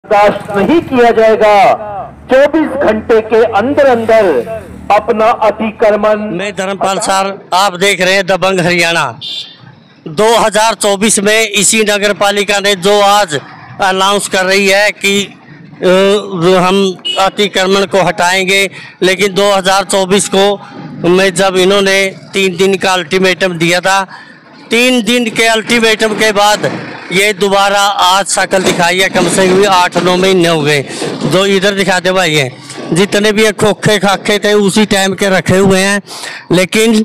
बर्दाश्त नहीं किया जाएगा। 24 घंटे के अंदर अंदर अपना अतिक्रमण। मैं धर्मपाल सर, आप देख रहे हैं दबंग हरियाणा। 2024 में इसी नगर पालिका ने जो आज अनाउंस कर रही है कि हम अतिक्रमण को हटाएंगे, लेकिन 2024 को मैं जब इन्होंने 3 दिन का अल्टीमेटम दिया था, 3 दिन के अल्टीमेटम के बाद ये दोबारा आज शक्ल दिखाई है। कम से कम 8-9 महीने हो गए। जो इधर दिखा दे भाई, है जितने भी खोखे खाखे थे उसी टाइम के रखे हुए हैं। लेकिन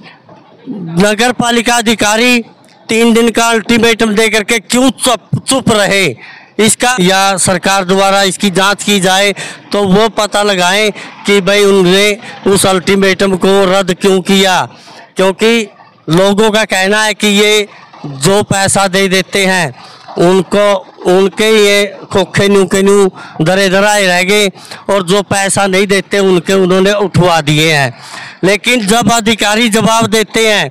नगर पालिका अधिकारी 3 दिन का अल्टीमेटम दे करके क्यों चुप रहे, इसका या सरकार द्वारा इसकी जांच की जाए तो वो पता लगाएं कि भाई उन्होंने उस अल्टीमेटम को रद्द क्यों किया। क्योंकि लोगों का कहना है कि ये जो पैसा दे देते हैं उनके ये खोखे न्यू दरे दराए रह गए, और जो पैसा नहीं देते उनके उन्होंने उठवा दिए हैं। लेकिन जब अधिकारी जवाब देते हैं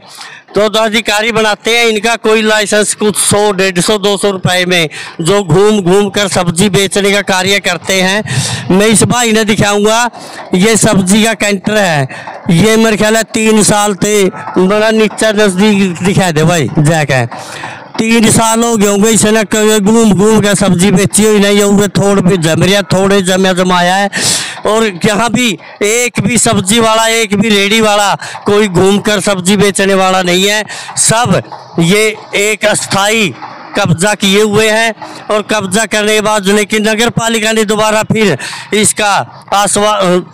तो अधिकारी बनाते हैं इनका कोई लाइसेंस कुछ 100, 150, 200 रुपए में, जो घूम कर सब्जी बेचने का कार्य करते हैं। मैं इस भाई ने दिखाऊंगा, ये सब्जी का कैंटर है। ये मेरे ख्याल है 3 साल थे, बड़ा नीचा नजदीक दिखा दे भाई, जैक है 3 साल हो गए होंगे इसने घूम के सब्जी बेची हुई नहीं होंगे। थोड़े जमाया है। और यहाँ भी एक भी सब्जी वाला, एक भी रेडी वाला कोई घूमकर सब्जी बेचने वाला नहीं है। सब ये एक अस्थाई कब्जा किए हुए हैं, और कब्जा करने के बाद लेकिन नगर पालिका ने दोबारा फिर इसका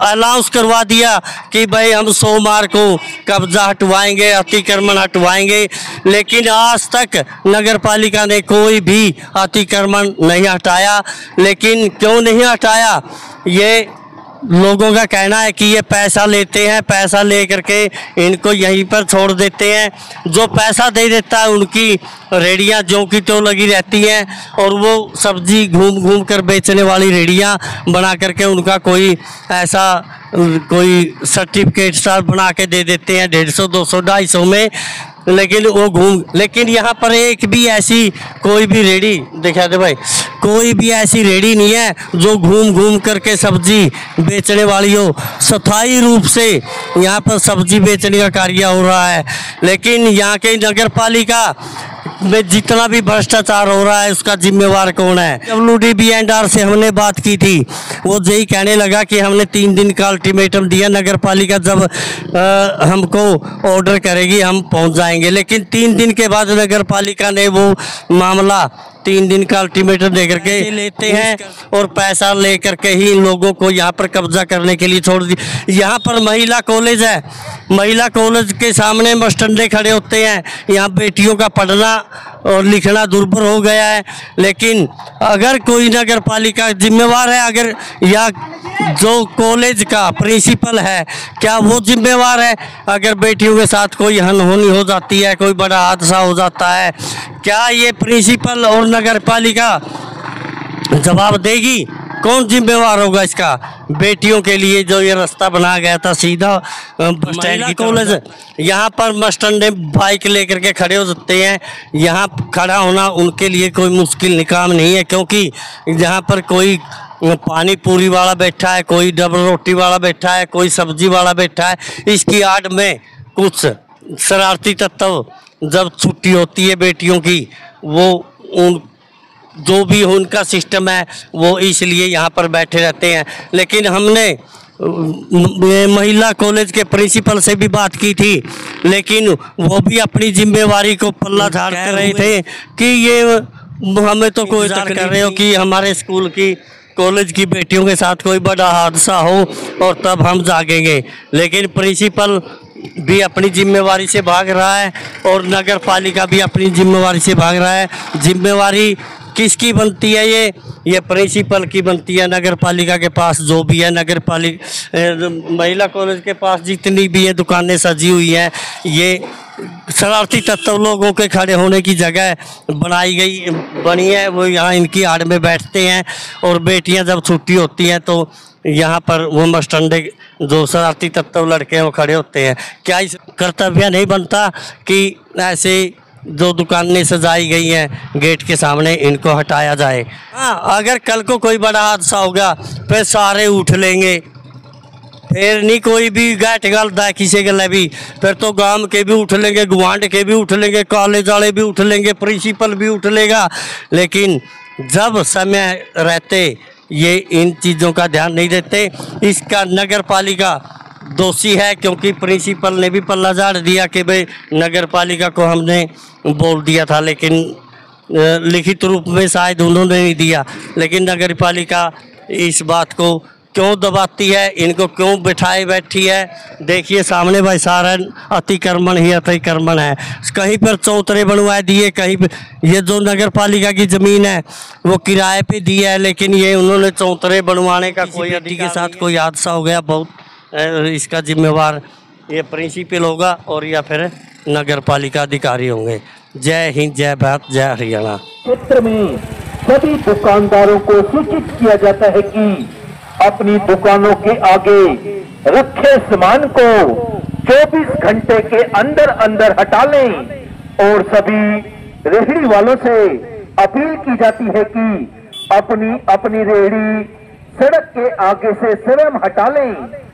अनाउंस करवा दिया कि भाई हम सोमवार को कब्जा हटवाएंगे, अतिक्रमण हटवाएंगे। लेकिन आज तक नगर पालिका ने कोई भी अतिक्रमण नहीं हटाया। लेकिन क्यों नहीं हटाया, ये लोगों का कहना है कि ये पैसा लेते हैं, पैसा ले करके इनको यहीं पर छोड़ देते हैं। जो पैसा दे देता है उनकी रेडियां जो की तो लगी रहती हैं, और वो सब्जी घूम कर बेचने वाली रेडियां बना करके उनका कोई ऐसा कोई सर्टिफिकेट सा बना के दे देते हैं 150, 200, 250 में। लेकिन वो लेकिन यहाँ पर एक भी ऐसी कोई भी रेडी दिखा दे भाई, कोई भी ऐसी रेडी नहीं है जो घूम करके सब्जी बेचने वाली हो। स्थायी रूप से यहाँ पर सब्जी बेचने का कार्य हो रहा है। लेकिन यहाँ के नगर पालिका में जितना भी भ्रष्टाचार हो रहा है उसका जिम्मेवार कौन है। WDB&R से हमने बात की थी, वो यही कहने लगा कि हमने 3 दिन का अल्टीमेटम दिया, नगर पालिका जब हमको ऑर्डर करेगी हम पहुंच जाएंगे। लेकिन 3 दिन के बाद नगर पालिका ने वो मामला 3 दिन का अल्टीमेटम दे करके लेते हैं, और पैसा ले करके ही इन लोगों को यहाँ पर कब्जा करने के लिए छोड़ दी। यहाँ पर महिला कॉलेज है, महिला कॉलेज के सामने मस्टंडे खड़े होते हैं। यहाँ बेटियों का पढ़ना और लिखना दुर्भर हो गया है। लेकिन अगर कोई नगर पालिका जिम्मेवार है, अगर या जो कॉलेज का प्रिंसिपल है, क्या वो जिम्मेवार है अगर बेटियों के साथ कोई अनहोनी हो जाती है, कोई बड़ा हादसा हो जाता है, क्या ये प्रिंसिपल और नगर पालिका जवाब देगी? कौन जिम्मेवार होगा इसका? बेटियों के लिए जो ये रास्ता बनाया गया था सीधा बस स्टैंड की कॉलेज, यहाँ पर मस्टंडे बाइक लेकर के खड़े हो सकते हैं। यहाँ खड़ा होना उनके लिए कोई मुश्किल काम नहीं है, क्योंकि यहाँ पर कोई पानी पूरी वाला बैठा है, कोई डबल रोटी वाला बैठा है, कोई सब्जी वाला बैठा है। इसकी आड़ में कुछ शरारती तत्व जब छुट्टी होती है बेटियों की, वो उन जो भी उनका सिस्टम है वो इसलिए यहाँ पर बैठे रहते हैं। लेकिन हमने महिला कॉलेज के प्रिंसिपल से भी बात की थी, लेकिन वो भी अपनी जिम्मेवारी को पल्ला झाड़ कर रहे थे कि ये हमें तो कोई तक कर रहे हो कि हमारे स्कूल की कॉलेज की बेटियों के साथ कोई बड़ा हादसा हो और तब हम जागेंगे। लेकिन प्रिंसिपल भी अपनी जिम्मेवारी से भाग रहा है, और नगर पालिका भी अपनी जिम्मेवारी से भाग रहा है। जिम्मेवारी किसकी बनती है? ये प्रिंसिपल की बनती है। नगर पालिका के पास जो भी है, नगर पालिका महिला कॉलेज के पास जितनी भी है दुकानें सजी हुई हैं, ये शरारती तत्व लोगों के खड़े होने की जगह बनी है। वो यहाँ इनकी आड़ में बैठते हैं, और बेटियां जब छुट्टी होती हैं तो यहाँ पर वो मस्टंडे जो शरारती तत्व लड़के हैं वो खड़े होते हैं। क्या इस कर्तव्य नहीं बनता कि ऐसे जो दुकानें सजाई गई हैं गेट के सामने, इनको हटाया जाए। हाँ, अगर कल को कोई बड़ा हादसा होगा फिर सारे उठ लेंगे, फिर नहीं कोई भी गैट गलता है किसी गल भी, फिर तो गांव के भी उठ लेंगे, गुआंढ के भी उठ लेंगे, कॉलेज वाले भी उठ लेंगे, प्रिंसिपल भी उठ लेगा। लेकिन जब समय रहते ये इन चीज़ों का ध्यान नहीं देते। इसका नगर पालिका दोषी है, क्योंकि प्रिंसिपल ने भी पल्ला झाड़ दिया कि भाई नगर पालिका को हमने बोल दिया था, लेकिन लिखित रूप में शायद उन्होंने नहीं दिया। लेकिन नगर पालिका इस बात को क्यों दबाती है, इनको क्यों बिठाए बैठी है? देखिए सामने भाई सारा अतिक्रमण ही अतिक्रमण है। कहीं पर चौतरे बनवा दिए, कहीं पर ये जो नगर पालिका की ज़मीन है वो किराए पे दी है, लेकिन ये उन्होंने चौतरे बनवाने का कोई अड्डी के साथ कोई हादसा हो गया, बहुत इसका जिम्मेवार ये प्रिंसिपल होगा और या फिर नगर पालिका अधिकारी होंगे। जय हिंद, जय भारत, जय हरियाणा। क्षेत्र में सभी दुकानदारों को सूचित किया जाता है कि अपनी दुकानों के आगे रखे सामान को 24 घंटे के अंदर अंदर हटा लें और सभी रेहड़ी वालों से अपील की जाती है कि अपनी अपनी रेहड़ी सड़क के आगे से स्वयं हटा लें।